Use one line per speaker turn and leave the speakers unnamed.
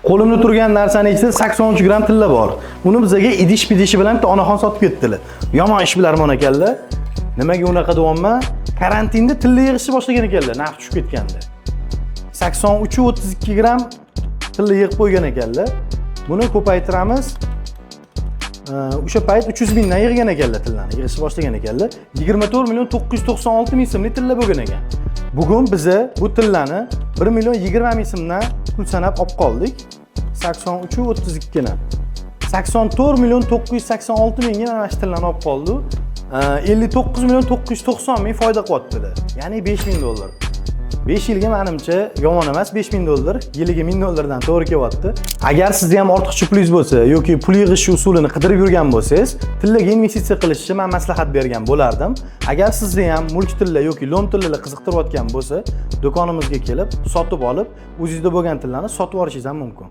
Qo'limda turgan narsani ichida 83 gram tilla bor. Uni bizga idish-pidishi bilan onaxon sotib ketdilar. Yomon ish bilarmon ekanlar. Nimaga unaqa deyapman? Karantinda tilla yig'ishni boshlagan ekanlar, narx tushib ketganda. 83-32 gram tilla yig'ib qo'ygan ekanlar. Buni ko'paytiramiz. O'sha payt 300 mingdan yig'gan ekanlar tillani, yig'ishni boshlagan ekanlar. 24 million 996 ming so'mlik tilla bo'lgan ekan. Bugun biza bu tillani 1 million 20 ming so'mdan pul sanab olib qoldik. 83-32 ni. 84 million 986 mingga mana shu tillani olib qoldik. 59 million 990 ming foyda qilyaptilar. Ya'ni 5 ming dollar. 5 yilga menimcha yomon emas, 5 ming dollar, yiliga 1000 dollardan to'g'ri kelyapti. Agar sizda ham ortiqcha pulingiz bo'lsa yoki pul yig'ish usulini qidirib yurgan bo'lsangiz, tillaga investitsiya qilishni men maslahat bergan bo'lardim. Agar sizda ham mulk tilla yoki lo'm tillalar qiziqtirayotgan bo'lsa, do'konimizga kelib, sotib olib, o'zingizda bo'lgan tillani sotib olishingiz ham mumkin.